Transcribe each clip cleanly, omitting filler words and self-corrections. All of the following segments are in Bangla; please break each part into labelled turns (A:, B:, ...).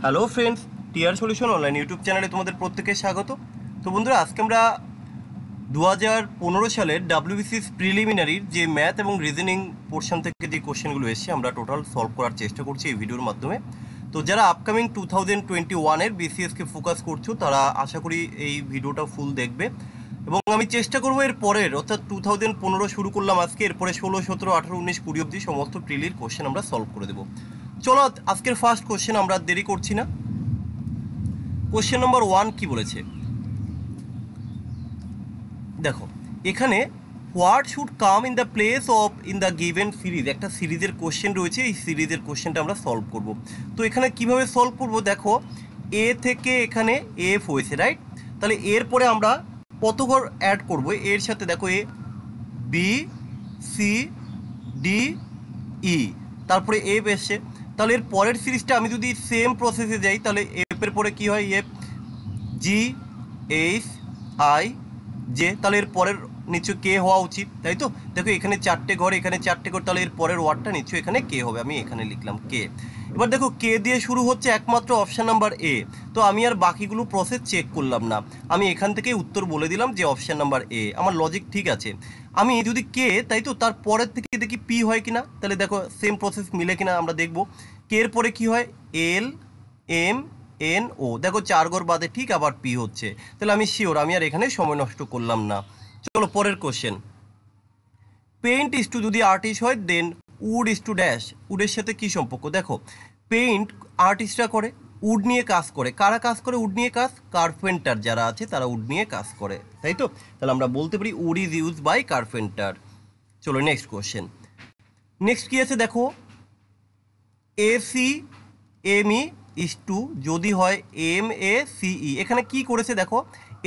A: Hello friends, TR solution online YouTube চ্যানেলে তোমাদের প্রত্যেককে স্বাগত। তো বন্ধুরা, আজকে আমরা 2015 সালের ডাব্লিউবিসিএস প্রিলিমিনারির যে ম্যাথ এবং রিজনিং পোর্শন থেকে যে কোশ্চেনগুলো এসেছে আমরা টোটাল সলভ করার চেষ্টা করছি এই ভিডিওর মাধ্যমে। তো যারা আপকামিং 2021-এর বিসিএসকে ফোকাস করছো তারা আশা করি এই ভিডিওটা ফুল দেখবে, এবং আমি চেষ্টা করবো এর পরের অর্থাৎ 2015 শুরু করলাম আজকে, এরপরে 16, 17, 18, 19, 20 অবধি সমস্ত প্রিলির কোশ্চেন আমরা সলভ করে দেবো। চলো আজকের ফার্স্ট কোশ্চেন, আমরা দেরি করছি না। কোশ্চেন নম্বর 1 কি বলেছে দেখো, এখানে what should come in the place of in the given series, একটা সিরিজের কোশ্চেন রয়েছে, এই সিরিজের কোশ্চেনটা আমরা সলভ করব। তো এখানে কিভাবে সলভ করব, দেখো এ থেকে এখানে এফ হয়েছে, রাইট? তাহলে এরপরে আমরা কত ঘর অ্যাড করব এর সাথে, দেখো এ বি সি ডি ই, তারপরে এফ এসছে। তাহলে এর পরের সিরিজটা আমি যদি সেম প্রসেসে যাই, তাহলে এফের পরে কি হয়, F G H I J, তাহলে এর পরের নিশ্চয় কে হওয়া উচিত, তাই তো? দেখো এখানে 4টে ঘর, এখানে 4টে ঘর, তাহলে এর পরের ওয়ার্ডটা নিশ্চয় এখানে কে হবে, আমি এখানে লিখলাম কে। এবার দেখো কে দিয়ে শুরু হচ্ছে একমাত্র অপশান নাম্বার এ, তো আমি আর বাকিগুলো প্রসেস চেক করলাম না, আমি এখান থেকেই উত্তর বলে দিলাম যে অপশান নাম্বার এ। আমার লজিক ঠিক আছে। আমি যদি কে, তাই তো, তার পরের থেকে দেখি পি হয় কিনা, তাহলে দেখো সেম প্রসেস মিলে কিনা আমরা দেখব। কে এর পরে কি হয়, এল এম এন ও, দেখো 4 ঘর বাদে ঠিক আবার পি হচ্ছে, তাহলে আমি শিওর, আমি আর এখানে সময় নষ্ট করলাম না। চলো পরের কোশ্চেন, পেইন্ট ইস টু যদি আর্টিস্ট হয় then wood is to dash, উডের সাথে কি সম্পর্ক? দেখো পেইন্ট আর্টিস্টরা করে, উড নিয়ে কাজ করে। কারা কাজ করে উড নিয়ে কাজ? কার্পেন্টার যারা আছে তারা উড নিয়ে কাজ করে, তাই তো? তাহলে আমরা বলতে পারি wood is use by carpenter. চলো নেক্সট কোশ্চেন, নেক্সট কি আছে দেখো, AC M E is to যদি হয় এম এ সিই, এখানে কি করেছে দেখো,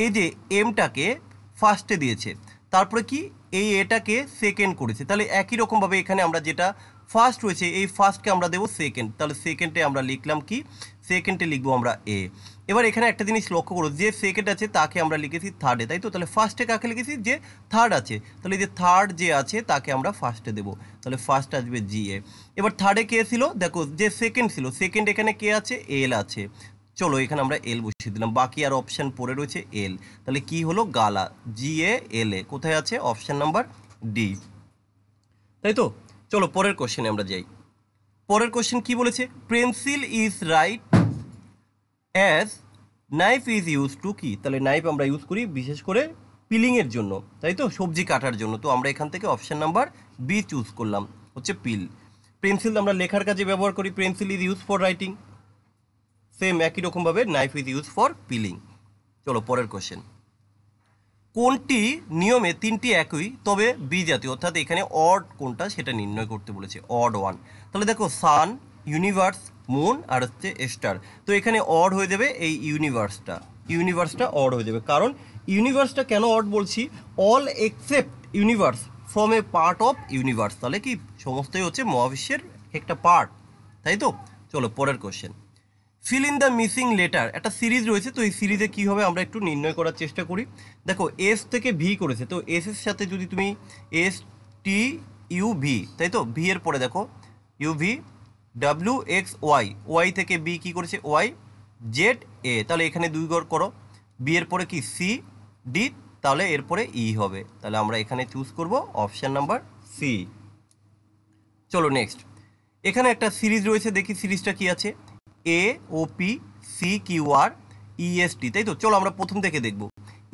A: এই যে এমটাকে ফার্স্টে দিয়েছে, তারপরে কি এই এটাকে সেকেন্ড করেছে, তাহলে একই রকমভাবে এখানে আমরা যেটা ফার্স্ট রয়েছে এই ফার্স্টকে আমরা দেবো সেকেন্ড, তাহলে সেকেন্ডে আমরা লিখলাম কি, সেকেন্ডে লিখবো আমরা এ। এবার এখানে একটা জিনিস লক্ষ্য করো, যে সেকেন্ড আছে তাকে আমরা লিখেছি থার্ডে, তাই তো? তাহলে ফার্স্টে কাকে লিখেছি, যে থার্ড আছে, তাহলে যে থার্ড যে আছে তাকে আমরা ফার্স্টে দেবো, তাহলে ফার্স্ট আসবে জি এ। এবার থার্ডে কে ছিল, দেখো যে সেকেন্ড ছিল, সেকেন্ড এখানে কে আছে, এল আছে, চলো এখানে আমরা এল বসিয়ে দিলাম, বাকি আর অপশান পড়ে রয়েছে এল, তাহলে কি হলো, গালা, জি এ এল এ, কোথায় আছে, অপশান নাম্বার ডি, তাই তো? চলো পরের কোশ্চেনে আমরা যাই। পরের কোশ্চেন কি বলেছে, pencil is right as knife is use to কি, তাহলে নাইফ আমরা ইউজ করি বিশেষ করে পিলিংয়ের জন্য, তাই তো, সবজি কাটার জন্য। তো আমরা এখান থেকে অপশান নাম্বার বি চুজ করলাম, হচ্ছে পিল। পেন্সিল আমরা লেখার কাজে ব্যবহার করি, pencil is use for writing, same একই রকমভাবে knife is use for peeling. চলো পরের কোশ্চেন, কোনটি নিয়মে তিনটি একই তবে বি জাতীয়, অর্থাৎ এখানে অড কোনটা সেটা নির্ণয় করতে বলেছে, অড ওয়ান। তাহলে দেখো সান, ইউনিভার্স, মুন আর হচ্ছে স্টার, তো এখানে অড হয়ে যাবে এই ইউনিভার্সটা অড হয়ে যাবে, কারণ ইউনিভার্সটা কেন অড বলছি, all except universe from a part of universe, তাহলে কি সমস্তই হচ্ছে মহাবিশ্বের একটা পার্ট, তাই তো? চলো পরের question, fill in the missing letter, একটা সিরিজ রয়েছে, তো এই সিরিজে কী হবে আমরা একটু নির্ণয় করার চেষ্টা করি। দেখো এস থেকে ভি করেছে, তো এস এর সাথে যদি তুমি এস টি ইউ ভি, তাই তো, ভি এর পরে দেখো U V W X Y, Y থেকে বি কী করেছে, ওয়াই জেড এ, তাহলে এখানে 2 ঘর করো, বি এর পরে কি সি ডি, তাহলে এরপরে ই হবে, তাহলে আমরা এখানে চুজ করব অপশান নাম্বার সি। চলো নেক্সট, এখানে একটা সিরিজ রয়েছে, দেখি সিরিজটা কি আছে, এ O P C Q R EST, তাই তো? চলো আমরা প্রথম থেকে দেখব,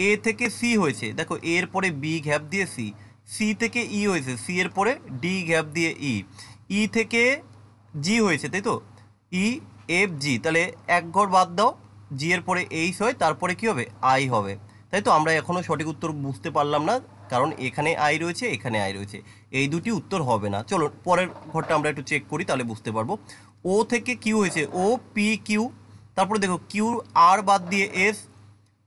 A: এ থেকে সি হয়েছে, দেখো এর পরে বি গ্যাপ দিয়ে সি, সি থেকে ই হয়েছে, সি এর পরে ডি গ্যাপ দিয়ে ই, ই থেকে জি হয়েছে, তাই তো, ই এফ জি, তাহলে এক ঘর বাদ দাও, জি এর পরে এইচ হয়, তারপরে কি হবে, আই হবে, তাই তো? আমরা এখনও সঠিক উত্তর বুঝতে পারলাম না, কারণ এখানে আই রয়েছে, এখানে আই রয়েছে, এই দুটি উত্তর হবে না। চলো পরের ঘরটা আমরা একটু চেক করি, তাহলে বুঝতে পারবো। ও থেকে কিউ হয়েছে, ও পি কিউ, তারপরে দেখো কিউ আর বাদ দিয়ে এস,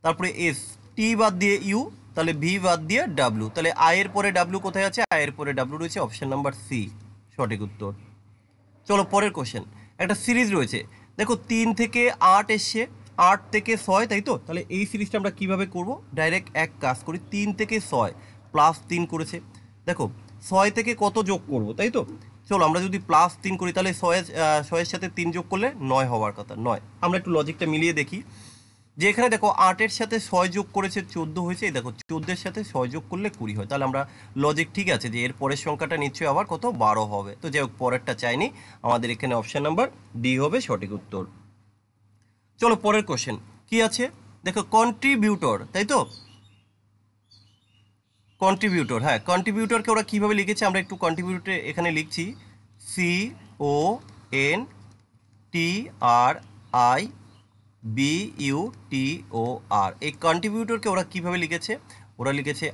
A: তারপরে এস টি বাদ দিয়ে ইউ, তাহলে ভি বাদ দিয়ে ডাব্লু, তাহলে আয়ের পরে ডাব্লু কোথায় আছে, আয়ের পরে ডাব্লু রয়েছে, অপশান নাম্বার সি সঠিক উত্তর। চলো পরের কোশ্চেন, একটা সিরিজ রয়েছে, দেখো 3 থেকে 8 এসছে, 8 থেকে 6, তাই তো? তাহলে এই সিরিজটা আমরা কীভাবে করব, ডাইরেক্ট এক কাজ করি, 3 থেকে 6 +3 করেছে, দেখো 6 থেকে কত যোগ করব, তাই তো? চলো আমরা যদি +3 করি তাহলে 6-এর সাথে 3 যোগ করলে 9 হওয়ার কথা, 9। আমরা একটু লজিকটা মিলিয়ে দেখি যে এখানে দেখো 8-এর সাথে 6 যোগ করেছে 14 হয়েছে, এই দেখো 14-এর সাথে 6 যোগ করলে 20 হয়। তাহলে আমরা লজিক ঠিক আছে যে এর পরের সংখ্যাটা নিশ্চয়ই আবার কত 12 হবে। তো যাই হোক পরেরটা চাইনি, আমাদের এখানে অপশান নাম্বার ডি হবে সঠিক উত্তর। চলো পরের কোশ্চেন কি আছে দেখো, কন্ট্রিবিউটর, তাই তো, কন্ট্রিবিউটর, হ্যাঁ কন্ট্রিবিউটরকে ওরা কীভাবে লিখেছে আমরা একটু কন্ট্রিবিউটর এখানে লিখছি CONTRIBUTOR। এই কন্ট্রিবিউটরকে ওরা কীভাবে লিখেছে, ওরা লিখেছে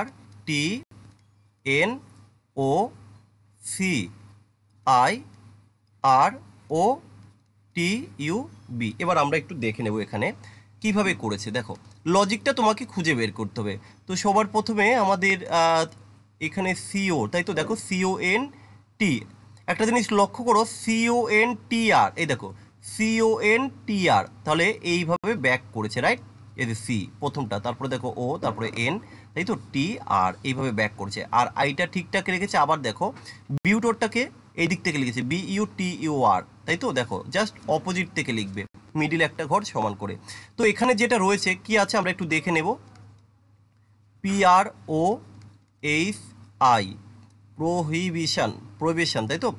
A: RTNOCIROTUB। এবার আমরা একটু দেখে নেব এখানে কিভাবে করেছে। দেখো লজিকটা তোমাকে খুঁজে বের করতে হবে। তো সবার প্রথমে আমাদের এখানে CO, তাই তো, দেখো CONT, একটা জিনিস লক্ষ্য করো CONTR, এই দেখো CONTR, তাহলে এইভাবে ব্যাক করেছে, রাইট? এই যে সি প্রথমটা, তারপরে দেখো ও, তারপরে এন, তাই তো, TR, এইভাবে ব্যাক করেছে। আর আইটা ঠিকঠাক রেখেছে। আবার দেখো বিউটরটাকে এই দিক থেকে লিখেছে BUTUR, তাই তো, দেখো জাস্ট অপোজিট থেকে লিখবে, মিডিল একটা ঘর সমান করে। তো এখানে যেটা রয়েছে কি আছে আমরা একটু দেখে নেব। PROHI, প্রোহিবিশন, তাই তো,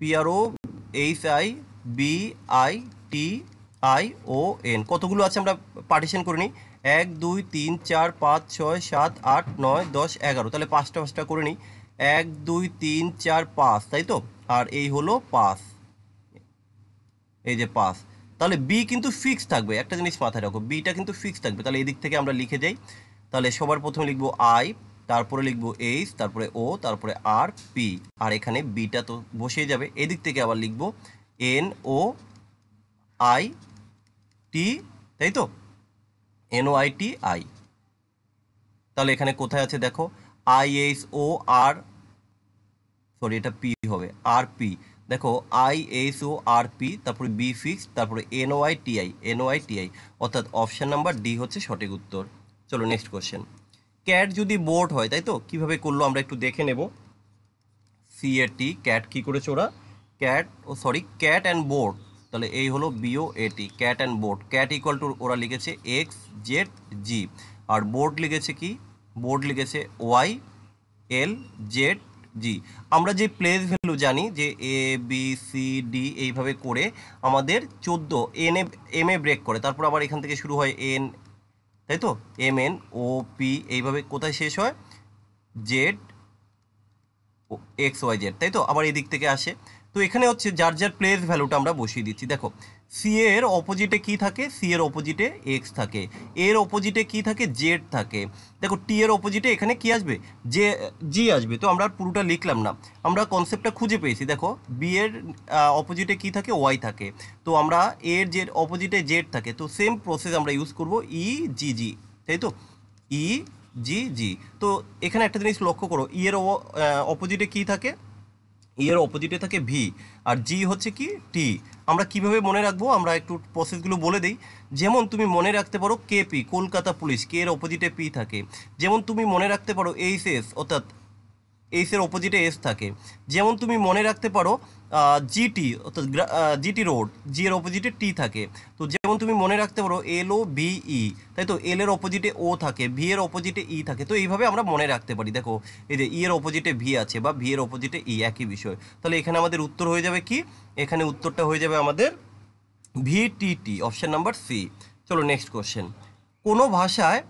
A: PROHIBITION। কতগুলো আছে আমরা পার্টিশন করে নিই, 1 2 3 4 5 6 7 8 9 10 11, তাহলে 5টা 5টা করে নিই, 1 2 3 4 5, তাই তো, আর এই হলো 5, এই যে 5। তাহলে বি কিন্তু ফিক্স থাকবে, একটা জিনিস মাথায় রাখো, বিটা কিন্তু ফিক্স থাকবে। তাহলে এদিক থেকে আমরা লিখে যাই। তাহলে সবার প্রথমে লিখবো আই, তারপরে লিখবো এইচ, তারপরে ও, তারপরে আর পি, আর এখানে বিটা তো বসেই যাবে। এদিক থেকে আবার লিখবো NOIT, তাই তো, NOITI। তাহলে এখানে কোথায় আছে দেখো IHOR, সরি এটা পি হবে, আর পি, দেখো IHORP, তারপরে বি ফিক্স, তারপরে NOITI, অর্থাৎ অপশান নাম্বার ডি হচ্ছে সঠিক উত্তর। চলো নেক্সট কোশ্চেন, ক্যাট যদি বোর্ড হয়, তাই তো, কিভাবে করলো আমরা একটু দেখে নেব। CAT, ক্যাট কী করেছে ওরা, ক্যাট অ্যান্ড বোর্ড, তাহলে এই হলো BOAT, cat and board. Cat equal to ওরা লিখেছে XZG, আর বোর্ড লিখেছে কি, বোর্ড লিখেছে YLZG। আমরা যে প্লেস ভ্যালু জানি যে ABCD এইভাবে করে আমাদের 14 এম এ ব্রেক করে, তারপর আবার এখান থেকে শুরু হয় N, তাই তো, MNOP, এইভাবে কোথায় শেষ হয় ZXYZ, তাই তো, আবার এই দিক থেকে আসে। তো এখানে হচ্ছে যার যার প্লেস ভ্যালুটা আমরা বসিয়ে দিচ্ছি। দেখো সি এর অপোজিটে কি থাকে, সি এর অপোজিটে এক্স থাকে, এর অপোজিটে কি থাকে, জেড থাকে। দেখো টি এর অপোজিটে এখানে কি আসবে, জি আসবে। তো আমরা পুরোটা লিখলাম না, আমরা কনসেপ্টটা খুঁজে পেয়েছি। দেখো বি এর অপোজিটে কি থাকে, ওয়াই থাকে, তো আমরা এর যে অপোজিটে জেড থাকে, তো সেম প্রসেস আমরা ইউজ করব EGG, তাই তো, EGG। তো এখানে একটা জিনিস লক্ষ্য করো, ই এর অপোজিটে কি থাকে, ই এর অপোজিটে থাকে ভি, আর জি হচ্ছে কি টি। আমরা কিভাবে মনে রাখবো, আমরা একটু প্রসেসগুলো বলে দিই। যেমন তুমি মনে রাখতে পারো KP, কলকাতা পুলিশ, কে এর অপোজিটে পি থাকে। যেমন তুমি মনে রাখতে পারো এইচএস, অর্থাৎ এইচ এর অপোজিটে এস থাকে। যেমন তুমি মনে রাখতে পারো জিটি, অর্থাৎ জিটি রোড, জি এর অপোজিটে টি থাকে। তো যেমন তুমি মনে রাখতে পারো LOVE, তাই তো, এল এর অপোজিটে ও থাকে, ভি এর অপোজিটে ই থাকে। তো এইভাবে আমরা মনে রাখতে পারি। দেখো এই যে ই এর অপোজিটে ভি আছে বা ভি এর অপোজিটে ই, একই বিষয়। তাহলে এখানে আমাদের উত্তর হয়ে যাবে কি, এখানে উত্তরটা হয়ে যাবে আমাদের VTT, অপশান নাম্বার সি। চলো নেক্সট কোশ্চেন, কোনো ভাষায়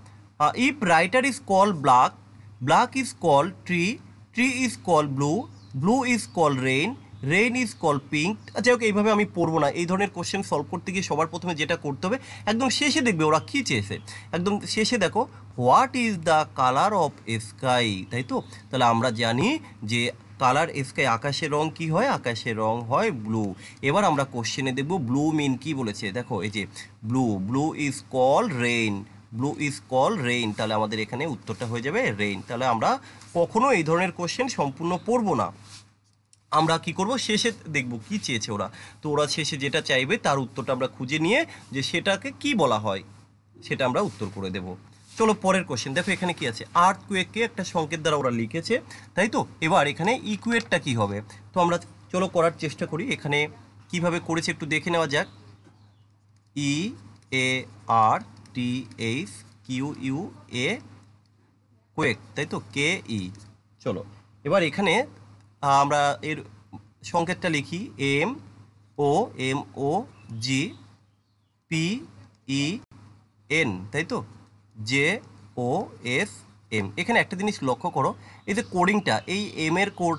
A: if writer is call black, black is call tree, tree is call blue, blue is call rain, rain is call pink. আচ্ছা ওকে, এইভাবে আমি পড়বো না। এই ধরনের কোশ্চেন সলভ করতে গিয়ে সবার প্রথমে যেটা করতে হবে, একদম শেষে দেখবে ওরা কী চেয়েছে, একদম শেষে দেখো what is the colour of sky, তাই তো। তাহলে আমরা জানি যে কালার স্কাই, আকাশের রং কি হয়, আকাশের রং হয় ব্লু। এবার আমরা কোশ্চেনে দেখব ব্লু মিন কি বলেছে। দেখো এই যে blue, blue is call rain, blue is call rain, তাহলে আমাদের এখানে উত্তরটা হয়ে যাবে রেইন। তাহলে আমরা কখনো এই ধরনের কোশ্চেন সম্পূর্ণ পড়বো না, আমরা কি করব, শেষে দেখব কি চেয়েছে ওরা। তো ওরা শেষে যেটা চাইবে তার উত্তরটা আমরা খুঁজে নিয়ে যে সেটাকে কি বলা হয় সেটা আমরা উত্তর করে দেব। চলো পরের কোশ্চেন, দেখো এখানে কি আছে, আর্থকুয়েককে একটা সংকেত দ্বারা ওরা লিখেছে, তাই তো। এবার এখানে ইকুয়েটটা কি হবে, তো আমরা চলো করার চেষ্টা করি। এখানে কিভাবে করেছে একটু দেখে নেওয়া যাক। EARTHQUA কোয়েক, তাই তো, KE। চলো এবার এখানে আমরা এর সংকেতটা লিখি MOMOGPEN, তাই তো, JOSM। এখানে একটা জিনিস লক্ষ্য করো, এই যে কোডিংটা, এই এম এর কোড,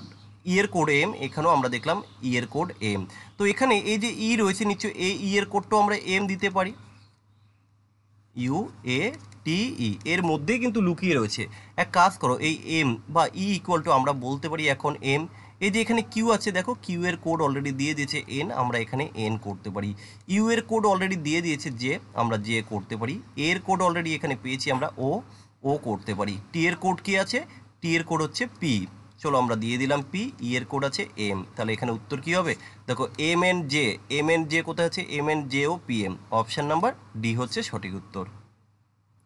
A: ই এর কোড এম, এখানেও আমরা দেখলাম ই এর কোড এম। তো এখানে এই যে ই রয়েছে নিশ্চয়, এই ই এর কোডটাও আমরা এম দিতে পারি, UATE, এর মধ্যেই কিন্তু লুকিয়ে রয়েছে। এক কাজ করো, এই এম বা ই ইকুয়াল টু আমরা বলতে পারি এখন এম। এই যে এখানে কিউ আছে, দেখো কিউ এর কোড অলরেডি দিয়ে দিয়েছে এন, আমরা এখানে এন করতে পারি। ইউ এর কোড অলরেডি দিয়ে দিয়েছে জে, আমরা জে করতে পারি। এর কোড অলরেডি এখানে পেয়েছি আমরা ও করতে পারি। টি এর কোড কি আছে, টি এর কোড হচ্ছে পি, চলো আমরা দিয়ে দিলাম পি। ই এর কোড আছে এম, তাহলে এখানে উত্তর কি হবে, দেখো MNJ কোথায় আছে, MNJ ও PM, অপশান নাম্বার ডি হচ্ছে সঠিক উত্তর,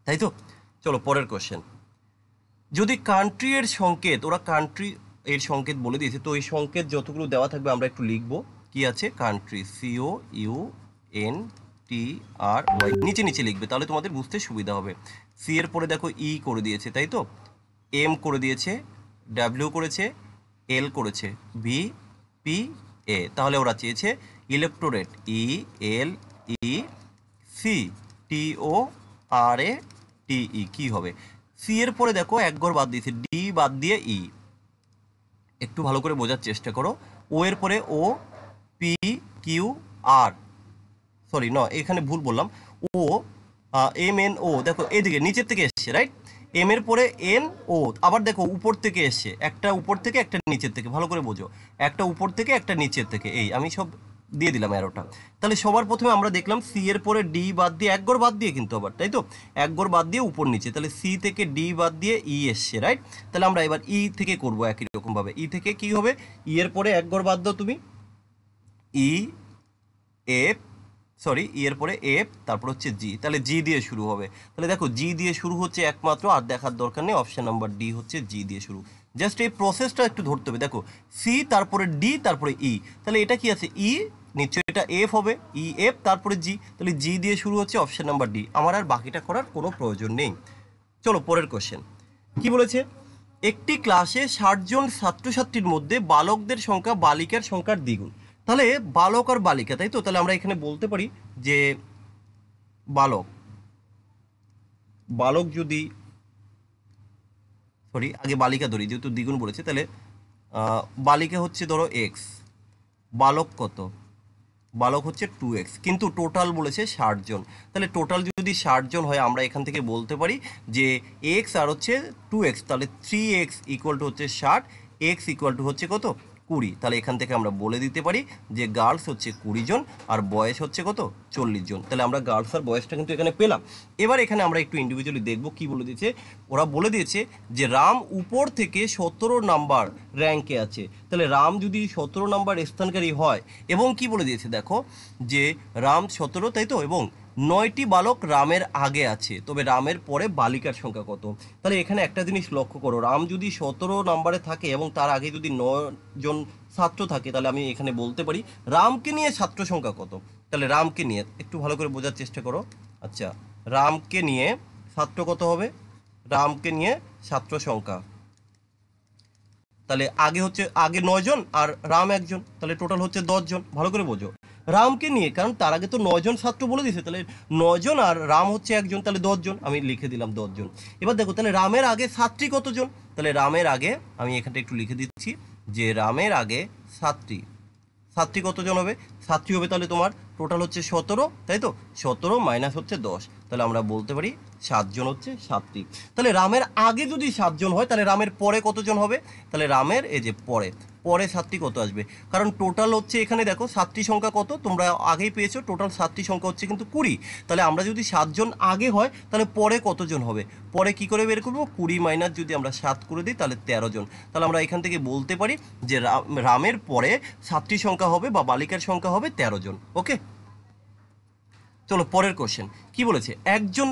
A: তাই তো। চলো পরের কোশ্চেন, যদি কান্ট্রি এর সংকেত, ওরা কান্ট্রি এর সংকেত বলে দিয়েছে, তো এই সংকেত যতগুলো দেওয়া থাকবে আমরা একটু লিখবো। কি আছে, কান্ট্রি, COUNTRY, নিচে নিচে লিখবে, তাহলে তোমাদের বুঝতে সুবিধা হবে। সি এর পরে দেখো ই করে দিয়েছে, তাই তো, এম করে দিয়েছে, ডাব্লিউ করেছে, এল করেছে, VPA, তাহলে ওরা চেয়েছে ইলেকটোরেট, ELECTORATE, কি হবে, সি এর পরে দেখো এক ঘর বাদ দিয়েছে, ডি বাদ দিয়ে ই, একটু ভালো করে বোঝার চেষ্টা করো। ও এর পরে OPQR, সরি ন, এখানে ভুল বললাম, MNO, দেখো এদিকে নিচের থেকে এসছে, রাইট। এম এর পরে NO, আবার দেখো উপর থেকে এসছে, একটা উপর থেকে একটা নিচের থেকে, ভালো করে বোঝো, একটা উপর থেকে একটা নিচের থেকে, এই আমি সব দিয়ে দিলাম অ্যারোটা। তাহলে সবার প্রথমে আমরা দেখলাম সি এর পরে ডি বাদ দিয়ে, এক ঘর বাদ দিয়ে কিন্তু আবার, তাই তো, এক ঘর বাদ দিয়ে উপর নিচে, তাহলে সি থেকে ডি বাদ দিয়ে ই এসছে, রাইট। তাহলে আমরা এবার ই থেকে করবো একই রকমভাবে। ই থেকে কি হবে, ই এর পরে এক ঘর বাদ দাও তুমি, ই এর পরে এফ, তারপর হচ্ছে জি, তাহলে জি দিয়ে শুরু হবে। তাহলে দেখো জি দিয়ে শুরু হচ্ছে একমাত্র, আর দেখার দরকার নেই, অপশন নাম্বার ডি হচ্ছে জি দিয়ে শুরু। জাস্ট এই প্রসেসটা একটু ধরতে হবে। দেখো সি, তারপরে ডি, তারপরে ই, তাহলে এটা কি আছে, ই, নিশ্চয়ই এটা এফ হবে, ই এফ, তারপরে জি, তাহলে জি দিয়ে শুরু হচ্ছে, অপশন নাম্বার ডি। আমার আর বাকিটা করার কোনো প্রয়োজন নেই। চলো পরের কোশ্চেন, কি বলেছে, একটি ক্লাসে 60 জন ছাত্রছাত্রীর মধ্যে বালকদের সংখ্যা বালিকার সংখ্যার দ্বিগুণ। তাহলে বালক আর বালিকা, তাই তো, তাহলে আমরা এখানে বলতে পারি যে বালক যদি, সরি আগে বালিকা ধরি যেহেতু দ্বিগুণ বলেছে, তাহলে বালিকা হচ্ছে ধরো এক্স, বালক কত, বালক হচ্ছে 2x, কিন্তু টোটাল বলেছে 60 জন। তাহলে টোটাল যদি 60 জন হয়, আমরা এখান থেকে বলতে পারি যে x আর হচ্ছে 2x, তাহলে 3x ইকুয়াল টু হচ্ছে 60, x ইকুয়াল টু হচ্ছে কত, 20। তাহলে এখান থেকে আমরা বলে দিতে পারি যে গার্লস হচ্ছে 20 জন আর বয়েজ হচ্ছে কত, 40 জন। তাহলে আমরা গার্লস আর বয়েজটা কিন্তু এখানে পেলাম। এবার এখানে আমরা একটু ইন্ডিভিজুয়ালি দেখবো কি বলে দিয়েছে। ওরা বলে দিয়েছে যে রাম উপর থেকে 17 নাম্বার র্যাঙ্কে আছে। তাহলে রাম যদি 17 নাম্বার স্থানকারী হয়, এবং কি বলে দিয়েছে দেখো যে রাম 17, তাই তো, এবং 9টি বালক রামের আগে আছে, তবে রামের পরে বালিকার সংখ্যা কত। তাহলে এখানে একটা জিনিস লক্ষ্য করো, রাম যদি 17 নম্বরে থাকে এবং তার আগে যদি 9 জন ছাত্র থাকে, তাহলে আমি এখানে বলতে পারি রামকে নিয়ে ছাত্র সংখ্যা কত। তাহলে রামকে নিয়ে একটু ভালো করে বোঝার চেষ্টা করো। আচ্ছা, রামকে নিয়ে ছাত্র কত হবে, রামকে নিয়ে ছাত্র সংখ্যা, তাহলে আগে 9 জন আর রাম 1 জন, তাহলে টোটাল হচ্ছে 10 জন। ভালো করে বোঝো, রামকে নিয়ে, কারণ তার আগে তো 9 জন ছাত্র বলে দিয়েছে, তাহলে 9 জন আর রাম হচ্ছে 1 জন, তাহলে 10 জন, আমি লিখে দিলাম 10 জন। এবার দেখো তাহলে রামের আগে ছাত্রী কতজন, তাহলে রামের আগে আমি এখানটা একটু লিখে দিচ্ছি যে রামের আগে ছাত্রী কতজন হবে, ছাত্রী হবে তাহলে তোমার টোটাল হচ্ছে 17, তাই তো, 17 মাইনাস হচ্ছে 10, তাহলে আমরা বলতে পারি 7 জন হচ্ছে ছাত্রী। তাহলে রামের আগে যদি 7 জন হয়, তাহলে রামের পরে কতজন হবে, তাহলে রামের এই যে পরে ছাত্রী কত আসবে, কারণ টোটাল হচ্ছে এখানে দেখো ছাত্রী সংখ্যা কত তোমরা আগেই পেয়েছো, টোটাল ছাত্রী সংখ্যা হচ্ছে কিন্তু 20। তাহলে আমরা যদি 7 জন আগে হয়, তাহলে পরে কতজন হবে, পরে কি করে বের করবো, 20 মাইনাস যদি আমরা 7 করে দিই, তাহলে 13 জন। তাহলে আমরা এখান থেকে বলতে পারি যে রামের পরে ছাত্রী সংখ্যা হবে বা বালিকার সংখ্যা হবে 13 জন। ওকে, চলো পরের কোশ্চেন কি বলেছে, একজন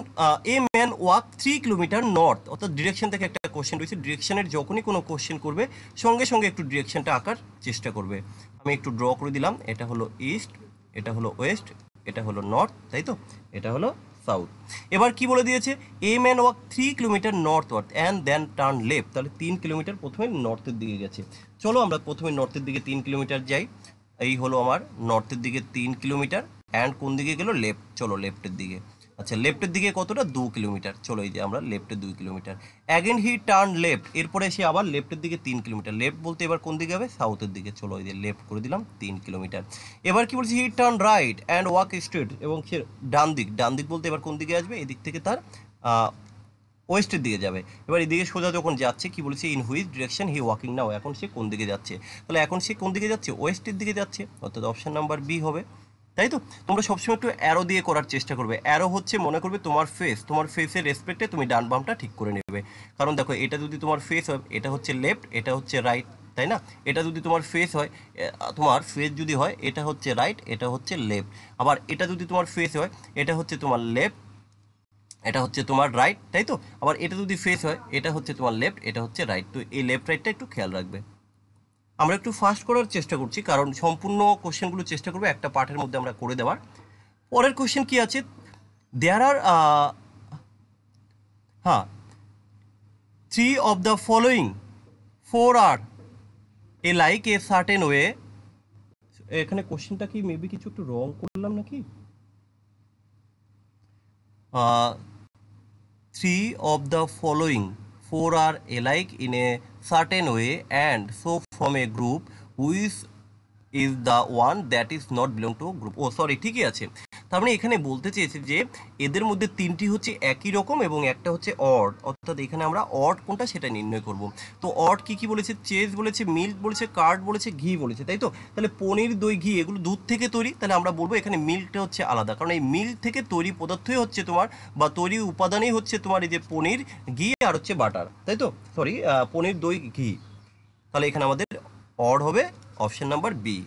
A: এ ম্যান ওয়াক 3 কিলোমিটার নর্থ, অর্থাৎ ডিরেকশন থেকে একটা কোশ্চেন রয়েছে। ডিরেকশনের যখনই কোনো কোশ্চেন করবে সঙ্গে সঙ্গে একটু ডিরেকশনটা আঁকার চেষ্টা করবে। আমি একটু ড্র করে দিলাম, এটা হলো ইস্ট, এটা হলো ওয়েস্ট, এটা হলো নর্থ, তাই তো, এটা হলো সাউথ। এবার কি বলে দিয়েছে, a man walk 3 kilometre northwards and then turn left, তাহলে 3 কিলোমিটার প্রথমে নর্থের দিকে গেছে। চলো আমরা প্রথমে নর্থের দিকে 3 কিলোমিটার যাই। এই হলো আমার নর্থের দিকে 3 কিলোমিটার অ্যান্ড কোন দিকে গেল, লেফট, চলো লেফটের দিকে। আচ্ছা লেফটের দিকে কতটা, 2 কিলোমিটার, চলো এই যে আমরা লেফটে 2 kilometre. Again he turn left, এরপরে সে আবার লেফটের দিকে 3 কিলোমিটার। লেফট বলতে এবার কোন দিকে হবে, সাউথের দিকে, চলো এই যে লেফট করে দিলাম 3 কিলোমিটার। এবার কি বলছে, he turn right and walk straight, এবং সে ডান দিক, ডান দিক বলতে এবার কোন দিকে আসবে, এদিক থেকে তার ওয়েস্টের দিকে যাবে। এবার এদিকে সোজা যখন যাচ্ছে কি বলেছে, in which direction he walking now, এখন সে কোন দিকে যাচ্ছে, তাহলে এখন সে কোন দিকে যাচ্ছে, ওয়েস্টের দিকে যাচ্ছে, অর্থাৎ অপশন নাম্বার বি হবে, তাই তো। তোমরা সবসময় একটু অ্যারো দিয়ে করার চেষ্টা করবে। অ্যারো হচ্ছে মনে করবে তোমার ফেস, তোমার ফেসের রেসপেক্টে তুমি ডান বামটা ঠিক করে নেবে। কারণ দেখো এটা যদি তোমার ফেস হয়, এটা হচ্ছে লেফট, এটা হচ্ছে রাইট, তাই না। এটা যদি তোমার ফেস হয়, তোমার ফেস যদি হয় এটা হচ্ছে রাইট, এটা হচ্ছে লেফট। আবার এটা যদি তোমার ফেস হয়, এটা হচ্ছে তোমার লেফট, এটা হচ্ছে তোমার রাইট, তাই তো। আবার এটা যদি ফেস হয়, এটা হচ্ছে তোমার লেফট, এটা হচ্ছে রাইট। তো এই লেফট রাইটটা একটু খেয়াল রাখবে। আমরা একটু ফাস্ট করার চেষ্টা করছি, কারণ সম্পূর্ণ কোশ্চেনগুলো চেষ্টা করবো একটা পার্টের মধ্যে আমরা করে দেওয়ার। পরের কোশ্চেন কি আছে, দেয়ার আর হ্যাঁ 3 of the following 4 are a like a certain way। এখানে কোশ্চেনটা কি মেবি কিছু একটু রং করলাম নাকি, 3 of the following 4 are alike in a certain way and so from a group which is the one that is not belong to group। ও সরি, ঠিকই আছে। তার মানে এখানে বলতে চেয়েছে যে এদের মধ্যে তিনটি হচ্ছে একই রকম এবং একটা হচ্ছে অড, অর্থাৎ এখানে আমরা অড কোনটা সেটা নির্ণয় করব। তো অড কি কি বলেছে, চেজ বলেছে, মিল্ক বলেছে, কার্ড বলেছে, ঘি বলেছে, তাই তো। তাহলে পনির, দই, ঘি এগুলো দুধ থেকে তৈরি, তাহলে আমরা বলবো এখানে মিল্কটা হচ্ছে আলাদা, কারণ এই মিল্ক থেকে তৈরি পদার্থই হচ্ছে তোমার, বা তৈরি উপাদানই হচ্ছে তোমার এই যে পনির, ঘি আর হচ্ছে বাটার, তাই তো, সরি পনির, দই, ঘি। তাহলে এখানে আমাদের অড হবে অপশন নাম্বার বি।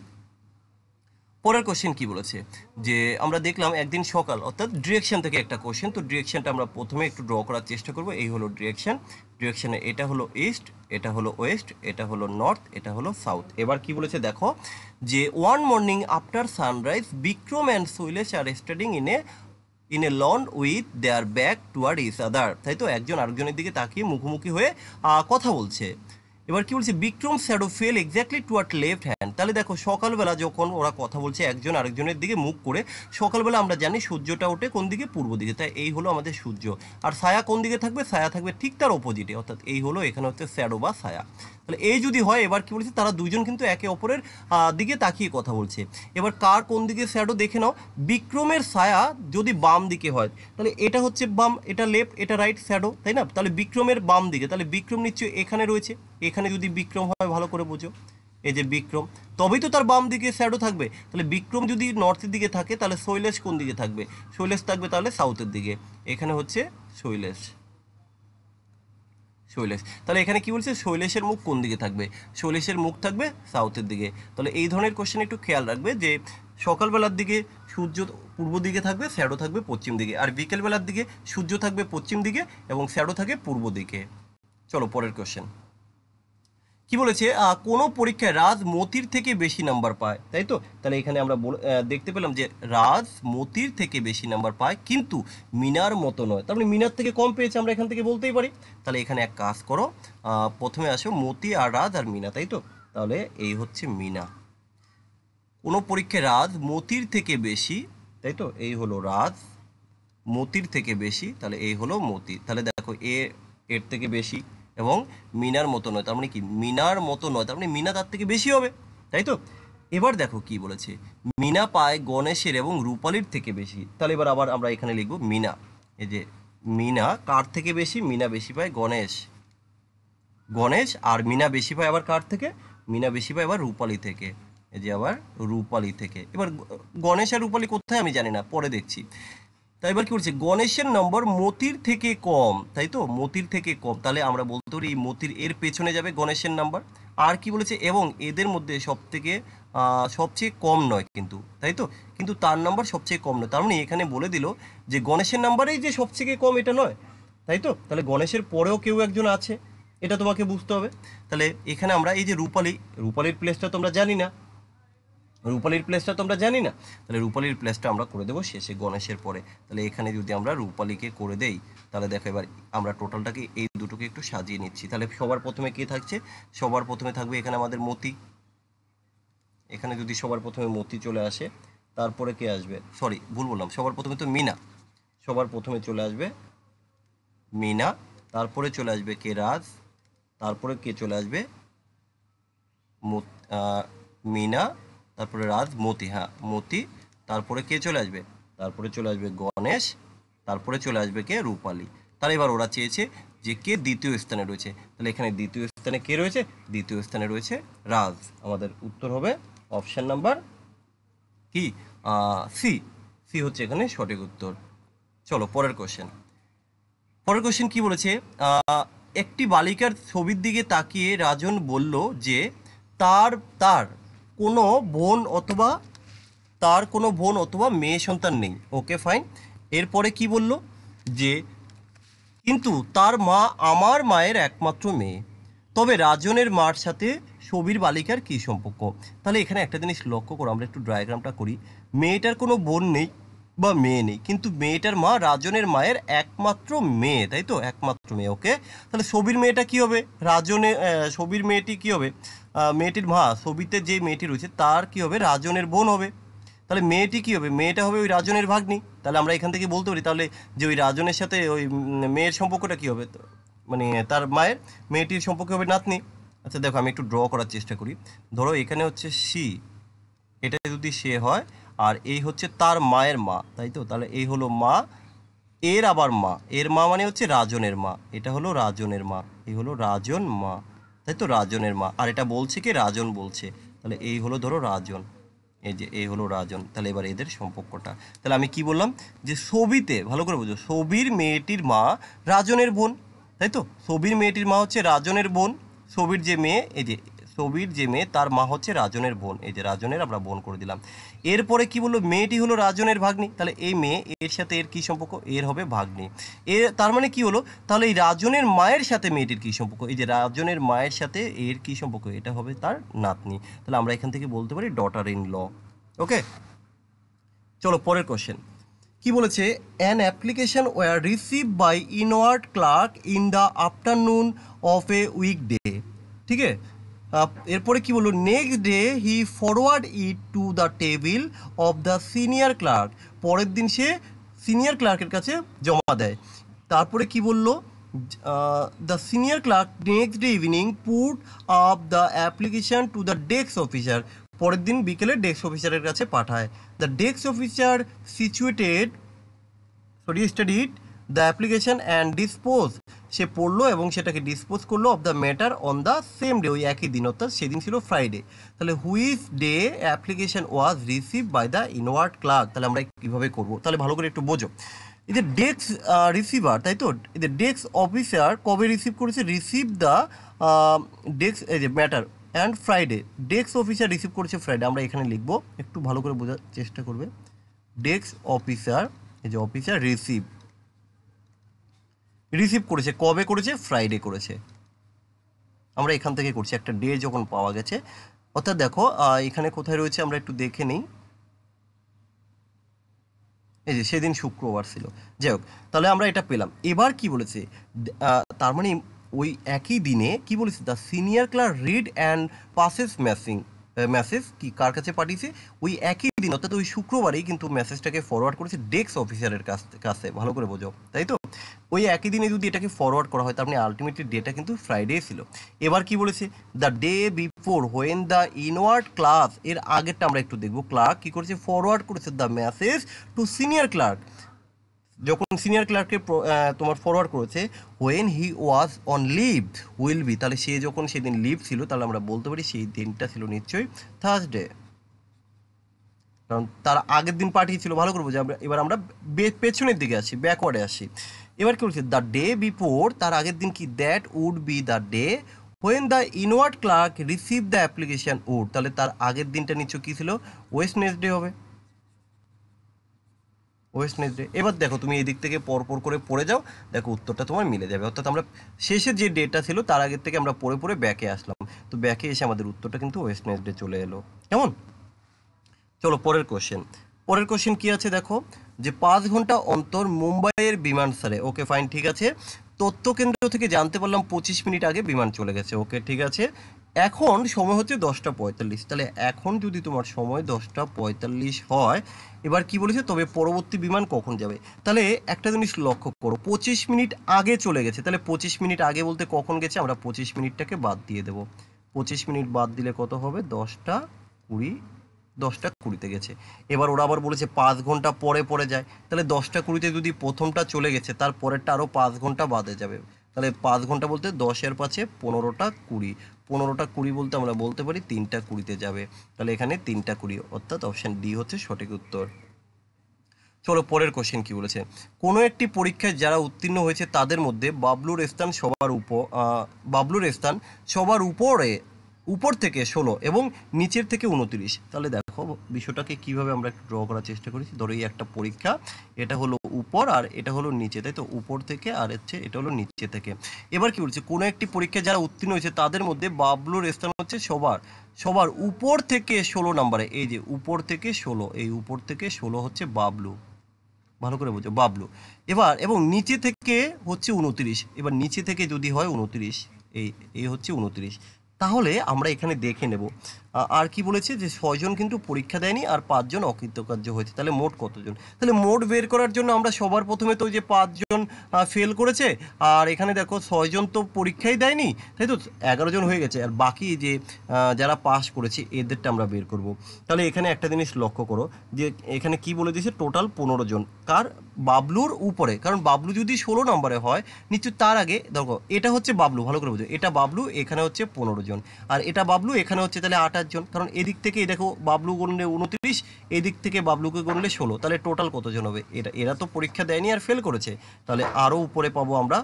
A: পরের কোশ্চেন কি বলেছে, যে আমরা দেখলাম একদিন সকাল, অর্থাৎ ডিরেকশন থেকে একটা কোশ্চেন। তো ডিরেকশনটা আমরা প্রথমে একটু ড্র করার চেষ্টা করব। এই হলো ডিরেকশন, ডিরেকশনে এটা হলো ইস্ট, এটা হলো ওয়েস্ট, এটা হলো নর্থ, এটা হলো সাউথ। এবার কি বলেছে দেখো, যে one morning after sunrise Vikram and Shailesh are standing in a lawn with their back toward each other, তাই তো, একজন আরেকজনের দিকে তাকিয়ে মুখোমুখি হয়ে কথা বলছে। এবার কি বলছে, Vikram shadow fell exactly toward left hand. তাহলে দেখো সকালবেলা যখন ওরা কথা বলছে একজন আরেকজনের দিকে মুখ করে, সকালবেলা আমরা জানি সূর্যটা ওঠে কোন দিকে, পূর্ব দিকে, তাই এই হলো আমাদের সূর্য। আর ছায়া কোন দিকে থাকবে, ছায়া থাকবে ঠিক তার অপোজিটে, অর্থাৎ এই হলো এখানে হচ্ছে শ্যাডো বা ছায়া। তাহলে এই যদি হয়, এবার কি বলছে, তারা দুজন কিন্তু একে অপরের দিকে তাকিয়ে কথা বলছে। এবার কার কোন দিকে শ্যাডো দেখে নাও, বিক্রমের ছায়া যদি বাম দিকে হয়, তাহলে এটা হচ্ছে বাম, এটা লেফট, এটা রাইট শ্যাডো, তাই না। তাহলে বিক্রমের বাম দিকে, তাহলে বিক্রম নিশ্চয়ই এখানে রয়েছে, এখানে যদি বিক্রম হয় ভালো করে বোঝো, এই যে বিক্রম, তবেই তো তার বাম দিকে শ্যাডো থাকবে। তাহলে বিক্রম যদি নর্থের দিকে থাকে, তাহলে শৈলেশ কোন দিকে থাকবে, শৈলেশ থাকবে তাহলে সাউথের দিকে, এখানে হচ্ছে শৈলেশ, শৈলেশ। তাহলে এখানে কি বলছে, শৈলেশের মুখ কোন দিকে থাকবে, শৈলেশের মুখ থাকবে সাউথের দিকে। তাহলে এই ধরনের কোশ্চেন একটু খেয়াল রাখবে, যে সকালবেলার দিকে সূর্য পূর্ব দিকে থাকবে, শ্যাডো থাকবে পশ্চিম দিকে, আর বিকেলবেলার দিকে সূর্য থাকবে পশ্চিম দিকে এবং শ্যাডো থাকবে পূর্ব দিকে। চলো পরের কোশ্চেন কি বলেছে, কোনো পরীক্ষায় রাজ মতির থেকে বেশি নাম্বার পায়, তাই তো। তাহলে এখানে আমরা দেখতে পেলাম যে রাজ মতির থেকে বেশি নাম্বার পায়, কিন্তু মিনার মতো নয়। তার মানে মিনার থেকে কম পেয়েছে, আমরা এখান থেকে বলতেই পারি। তাহলে এখানে এক কাজ করো, প্রথমে আসো মতি আর রাজ আর মিনা, তাই তো। তাহলে এই হচ্ছে মিনা। কোনো পরীক্ষায় রাজ মতির থেকে বেশি, তাই তো, এই হলো রাজ মতির থেকে বেশি, তাহলে এই হলো মতি। তাহলে দেখো এর থেকে বেশি এবং মিনার মতো নয়, তার মানে কি মিনার মতো নয়, তার মানে মিনা তার থেকে বেশি হবে, তাই তো। এবার দেখো কি বলেছে, মিনা পায় গণেশের এবং রূপালীর থেকে বেশি। তাহলে এবার আবার আমরা এখানে লিখবো মিনা, এই যে মিনা কার থেকে বেশি, মিনা বেশি পায় গণেশ, গণেশ, আর মিনা বেশি পায় আবার কার থেকে, মিনা বেশি পায় আবার রূপালী থেকে, এই যে আবার রূপালী থেকে। এবার গণেশ আর রূপালী কোথায় আমি জানি না, পরে দেখছি। তাই এবার কি বলছে, গণেশের নম্বর মতির থেকে কম, তাই তো, মতির থেকে কম, তাহলে আমরা বলতে পারি এই মতির এর পেছনে যাবে গণেশের নাম্বার। আর কি বলেছে, এবং এদের মধ্যে সবচেয়ে কম নয় কিন্তু, তাই তো, কিন্তু তার নাম্বার সবচেয়ে কম নয়, তার মানে এখানে বলে দিল যে গণেশের নাম্বারেই যে সবচেয়ে কম এটা নয়, তাই তো, তাহলে গণেশের পরেও কেউ একজন আছে, এটা তোমাকে বুঝতে হবে। তাহলে এখানে আমরা এই যে রূপালীর প্লেসটা তোমরা জানি না, তাহলে রূপালীর প্লেসটা আমরা করে দেবো শেষে গণেশের পরে। তাহলে এখানে যদি আমরা রূপালীকে করে দেই, তাহলে দেখো এবার আমরা টোটালটাকে এই দুটোকে একটু সাজিয়ে নিচ্ছি। তাহলে সবার প্রথমে কে থাকছে, সবার প্রথমে থাকবে এখানে আমাদের মতি। এখানে যদি সবার প্রথমে মতি চলে আসে, তারপরে কে আসবে, সরি ভুল বললাম, সবার প্রথমে তো মিনা, সবার প্রথমে চলে আসবে মিনা, তারপরে চলে আসবে কে, রাজ, তারপরে কে চলে আসবে মিনা, তারপরে রাজ, মতি, হ্যাঁ মতি, তারপরে কে চলে আসবে, তারপরে চলে আসবে গণেশ, তারপরে চলে আসবে কে, রূপালী। তাহলে এবার ওরা চেয়েছে যে কে দ্বিতীয় স্থানে রয়েছে, তাহলে এখানে দ্বিতীয় স্থানে কে রয়েছে, দ্বিতীয় স্থানে রয়েছে রাজ। আমাদের উত্তর হবে অপশান নাম্বার কি, সি, সি হচ্ছে এখানে সঠিক উত্তর। চলো পরের কোশ্চেন কি বলেছে, একটি বালিকার ছবির দিকে তাকিয়ে রাজন বলল যে তার তার কোনো বোন অথবা মেয়ে সন্তান নেই। Okay fine. এরপরে কি বলল যে কিন্তু তার মা আমার মায়ের একমাত্র মেয়ে, তবে রাজনের মার সাথে ছবির বালিকার কী সম্পর্ক। তাহলে এখানে একটা জিনিস লক্ষ্য করো, আমরা একটু ডায়াগ্রামটা করি। মেয়েটার কোনো বোন নেই বা মেয়ে নেই, কিন্তু মেয়েটার মা রাজনের মায়ের একমাত্র মেয়ে, তাই তো, একমাত্র মেয়ে। ওকে, তাহলে ছবির মেয়েটা কি হবে, ছবির মেয়েটি কি হবে, মেয়েটির মা, ছবিতে যে মেয়েটি রয়েছে তার কি হবে, রাজনের বোন হবে। তাহলে মেয়েটি কি হবে, মেয়েটা হবে ওই রাজনের ভাগ্নি। তাহলে আমরা এখান থেকে বলতে পারি তাহলে যে ওই রাজনের সাথে ওই মেয়ের সম্পর্কটা কি হবে, মানে তার মায়ের, মেয়েটির সম্পর্কে হবে নাতনি। আচ্ছা দেখো আমি একটু ড্র করার চেষ্টা করি। ধরো এখানে হচ্ছে সি, এটা যদি সে হয়, আর এই হচ্ছে তার মায়ের মা, তাই তো, তাহলে এই হলো মা, এর আবার মা, এর মা মানে হচ্ছে রাজনের মা, এটা হলো রাজনের মা, এই হলো রাজন মা, তাই তো, রাজনের মা। আর এটা বলছে কি, রাজন বলছে, তাহলে এই হলো ধরো রাজন, এই যে এই হলো রাজন। তাহলে এবার এদের সম্পর্কটা, তাহলে আমি কি বললাম যে ছবিতে, ভালো করে বুঝো, ছবির মেয়েটির মা রাজনের বোন, তাই তো, ছবির মেয়েটির মা হচ্ছে রাজনের বোন, ছবির যে মেয়ে, এই যে ছবির যে মেয়ে তার মা হচ্ছে রাজনের বোন, এই যে রাজনের আমরা বোন করে দিলাম। এরপরে কি বললো, মেয়েটি হলো রাজনের ভাগ্নি, তাহলে এই মেয়ে, এর সাথে এর কি সম্পর্ক, এর হবে ভাগ্নি। তার মানে কি হলো, তাহলে এই রাজনের মায়ের সাথে মেয়েটির কি সম্পর্ক, এই যে রাজনের মায়ের সাথে এর কি সম্পর্ক, এটা হবে তার নাতনি। তাহলে আমরা এখান থেকে বলতে পারি ডটার ইন ল। ওকে, চলো পরের কোশ্চেন কি বলেছে, an application were receive by inward clerk in the afternoon of a weekday, ঠিক আছে। এরপরে কি বললো, next day he forward it to the table of the senior clerk, পরের দিন সে সিনিয়র ক্লার্কের কাছে জমা দেয়। তারপরে কি বললো, the senior clerk next day evening put up the application to the desk officer, পরের দিন বিকেলে ডেস্ক অফিসারের কাছে পাঠায়। The desk officer studied the application and dispose, সে পড়লো এবং সেটাকে ডিসপোজ করলো of the matter on the same day, ওই একই দিন, অর্থাৎ সেদিন ছিল ফ্রাইডে। তাহলে which day application was receive by the inward clerk, তাহলে আমরা কীভাবে করবো, তাহলে ভালো করে একটু বোঝো। এদের ডেস্ক রিসিভার, তাই তো, এদের ডেস্ক অফিসার কবে রিসিভ করেছে, রিসিভ দ্য ডেস্ক, এই যে matter and Friday, desk officer receive করেছে ফ্রাইডে, আমরা এখানে লিখবো, একটু ভালো করে বোঝার চেষ্টা করবে। ডেস্ক অফিসার, এই যে অফিসার রিসিভ করেছে কবে করেছে, ফ্রাইডে করেছে। আমরা এখান থেকে করছি, একটা ডে যখন পাওয়া গেছে, অর্থাৎ দেখো এখানে কোথায় রয়েছে আমরা একটু দেখে নিই, এই যে সেদিন শুক্রবার ছিল। যাই হোক, তাহলে আমরা এটা পেলাম। এবার কি বলেছে, তার মানে ওই একই দিনে কি বলেছে, the senior clerk read and passes message কি কার কাছে পাঠিয়েছে, ওই একই দিন, অর্থাৎ ওই শুক্রবারেই কিন্তু মেসেজটাকে ফরওয়ার্ড করেছে ডেস্ক অফিসারের কাছে, ভালো করে বোঝো, তাই তো, ওই একই দিনে যদি এটাকে ফরওয়ার্ড করা হয় তার মানে আলটিমেটলি ডেটা কিন্তু ফ্রাইডে ছিল। এবার কি বলেছে, the day before when the inward class, এর আগেরটা আমরা একটু দেখবো, ক্লার্ক কি করেছে, ফরওয়ার্ড করেছে the message to senior clerk, যখন সিনিয়র ক্লার্ককে তোমার ফরওয়ার্ড করেছে, when he was on leave will be, তাহলে সে যখন সেদিন লিভ ছিল, তাহলে আমরা বলতে পারি সেই দিনটা ছিল নিশ্চয়ই থার্সডে। কারণ তার আগের দিন পাঠিয়েছিল। ভালো করে বোঝো। এবার আমরা পেছনের দিকে আসি, ব্যাকওয়ার্ডে আসি। এবার কি বলছে, দ্য ডে বিফোর, তার আগের দিন কি, that would be the day when the inward clerk receive the application would. তাহলে তার আগের দিনটা নিশ্চয় কী ছিল, ওয়েডনেসডে হবে, ওয়েডনেসডে। এবার দেখো তুমি এই দিক থেকে পরপর করে পড়ে যাও, দেখো উত্তরটা তোমার মিলে যাবে। অর্থাৎ আমরা শেষে যে ডেটা ছিল তার আগের থেকে আমরা পড়ে পড়ে ব্যাকে আসলাম, তো ব্যাকে এসে আমাদের উত্তরটা কিন্তু ওয়েডনেসডে চলে এলো। কেমন? চলো পরের কোশ্চেন। পরের কোশ্চেন কি আছে দেখো, যে 5 ঘন্টা অন্তর মুম্বাইয়ের বিমান ছাড়ে। ওকে ফাইন, ঠিক আছে। তথ্য কেন্দ্র থেকে জানতে পারলাম 25 মিনিট আগে বিমান চলে গেছে। ওকে ঠিক আছে। এখন সময় হচ্ছে 10:45। তাহলে এখন যদি তোমার সময় 10:45 হয়, এবার কি বলেছে, তবে পরবর্তী বিমান কখন যাবে। তাহলে একটা জিনিস লক্ষ্য করো, 25 মিনিট আগে চলে গেছে। তাহলে 25 মিনিট আগে বলতে কখন গেছে, আমরা 25 মিনিটটাকে বাদ দিয়ে দেবো। 25 মিনিট বাদ দিলে কত হবে, 10:20, 10:20 গেছে। এবার ওরা আবার বলেছে 5 ঘন্টা পরে পরে যায়। তাহলে 10:20 যদি প্রথমটা চলে গেছে, তার পরেরটা আরও 5 ঘন্টা বাদে যাবে। তাহলে 5 ঘন্টা বলতে 10-এর 5-এ 15টা 20, 15টা 20 বলতে আমরা বলতে পারি 3:20 যাবে। তাহলে এখানে 3:20, অর্থাৎ অপশান ডি হচ্ছে সঠিক উত্তর। চলো পরের কোশ্চেন কি বলেছে, কোনো একটি পরীক্ষায় যারা উত্তীর্ণ হয়েছে তাদের মধ্যে বাবলুর স্থান সবার উপর থেকে 16 এবং নিচের থেকে 29। তাহলে দেখো বিষয়টাকে কিভাবে আমরা একটু ড্র করার চেষ্টা করেছি। ধরো এই একটা পরীক্ষা, এটা হলো উপর আর এটা হলো নিচে, তাই তো, উপর থেকে আর হচ্ছে এটা হলো নিচে থেকে। এবার কি বলছে, কোনো একটি পরীক্ষায় যারা উত্তীর্ণ হয়েছে তাদের মধ্যে বাবলুর স্থান হচ্ছে সবার উপর থেকে 16 নম্বরে। এই যে উপর থেকে 16, এই উপর থেকে 16 হচ্ছে বাবলু। ভালো করে বোঝো, বাবলু। এবার এবং নিচে থেকে হচ্ছে 29। এবার নিচে থেকে যদি হয় 29, এই হচ্ছে 29, তাহলে আমরা এখানে দেখে নেব। আর কি বলেছে, যে 6 জন কিন্তু পরীক্ষা দেয়নি আর 5 জন অকৃতকার্য হয়েছে। তাহলে মোট কতজন? তাহলে মোট বের করার জন্য আমরা সবার প্রথমে তো যে 5 জন ফেল করেছে, আর এখানে দেখো 6 জন তো পরীক্ষাই দেয়নি, তাই তো 11 জন হয়ে গেছে। আর বাকি যে যারা পাস করেছে এদেরটা আমরা বের করব। তাহলে এখানে একটা জিনিস লক্ষ্য করো, যে এখানে কি বলে দিয়েছে, টোটাল 15 জন। কার? বাবলুর উপরে। কারণ বাবলু যদি 16 নম্বরে হয়, নিশ্চয় তার আগে দেখো এটা হচ্ছে বাবলু, ভালো করে বুঝো, এটা বাবলু, এখানে হচ্ছে 15 জন, আর এটা বাবলু, এখানে হচ্ছে তাহলে 28 জন। কারণ এদিক থেকে দেখো বাবলু গুনলে 29, এদিক থেকে বাবলুকে গুনলে 16, তাহলে টোটাল কতজন হবে? এরা তো পরীক্ষা দেয়নি আর ফেল করেছে, তাহলে আরও উপরে পাবো আমরা।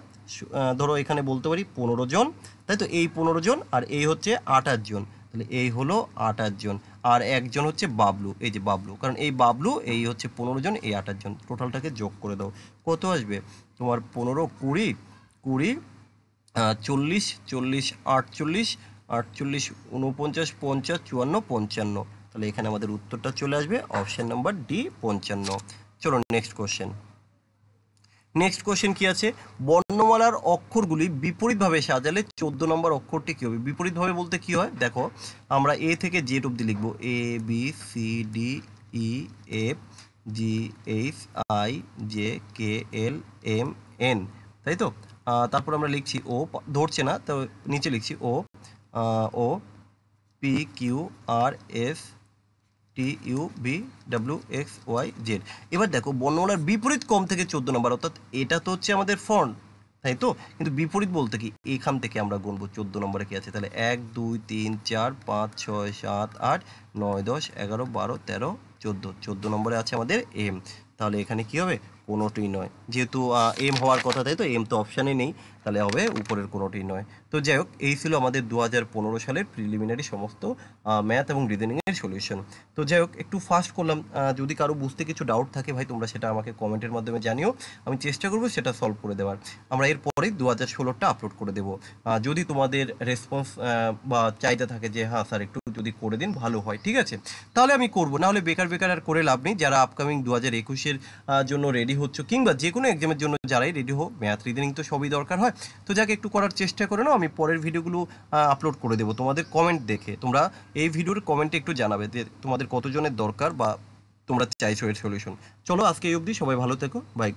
A: ধরো এখানে বলতে পারি 15 জন, তাই তো, এই 15 জন আর এই হচ্ছে 28 জন। তাহলে এই হলো 28 জন, আর একজন হচ্ছে বাবলু, এই যে বাবলু, কারণ এই বাবলু, এই হচ্ছে 15 জন, এই 28 জন। টোটালটাকে যোগ করে দাও, কত আসবে তোমার? 15, 20, 20, 40, 40, 48, 48, 49, 50, 54, 55। তাহলে এখানে আমাদের উত্তরটা চলে আসবে অপশান নাম্বার ডি, 55। চলো নেক্সট কোশ্চেন। নেক্সট কোশ্চেন কি আছে, বর্ণমালার অক্ষরগুলি বিপরীতভাবে সাজালে 14 নম্বর অক্ষরটি কী হবে? বিপরীতভাবে বলতে কি হয় দেখো, আমরা এ থেকে জেড অবধি লিখবো, A B C D E F G H I J K L M N, তাই তো। তারপর আমরা লিখছি ও, ধরছে না তো নিচে লিখছি O, O P Q R S T U V W X Y Z. এবার দেখো বর্ণমালার বিপরীত কম থেকে 14 নম্বর, অর্থাৎ এটা তো হচ্ছে আমাদের ফন্ট, তাই তো, কিন্তু বিপরীত বলতে কি, এখান থেকে আমরা গুনবো 14 নম্বরে কি আছে। তাহলে 1 2 3 4 5 6 7 8 9 10 11 12 13 14, 14 নম্বরে আছে আমাদের এম। তাহলে এখানে কি হবে? কোনোটিই নয়, যেহেতু এম হওয়ার কথা, তাই তো, এম তো অপশানে নেই, তাহলে হবে উপরের কোনোটিই নয়। তো যাই হোক, এই ছিল আমাদের 2015 সালের প্রিলিমিনারি সমস্ত ম্যাথ এবং রিজনিংয়ের সলিউশন। তো যাই হোক, একটু ফাস্ট করলাম। যদি কারো বুঝতে কিছু ডাউট থাকে ভাই, তোমরা সেটা আমাকে কমেন্টের মাধ্যমে জানিও, আমি চেষ্টা করবো সেটা সলভ করে দেওয়ার। আমরা এরপরেই 2016টা আপলোড করে দেবো। যদি তোমাদের রেসপন্স বা চাহিদা থাকে যে হ্যাঁ স্যার একটু যদি করে দিন ভালো হয়, ঠিক আছে, তাহলে আমি করবো। নাহলে বেকার আর করে লাভ নেই। যারা আপকামিং 2021-এর জন্য রেডি হচ্ছে, কিংবা যে কোনো এক্সামের জন্য যারাই রেডি হোক, ম্যাথ রিজনিং তো সবই দরকার হয়, তো যাকে একটু করার চেষ্টা করে নাও। আমি পরের ভিডিওগুলো আপলোড করে দেবো তোমাদের কমেন্ট দেখে। তোমরা এই ভিডিওর কমেন্টে একটু জানাবে যে তোমাদের কতজনের দরকার বা তোমরা চাইছো এর সলিউশন। চলো আজকে এই অবধি, সবাই ভালো থেকো, বাই।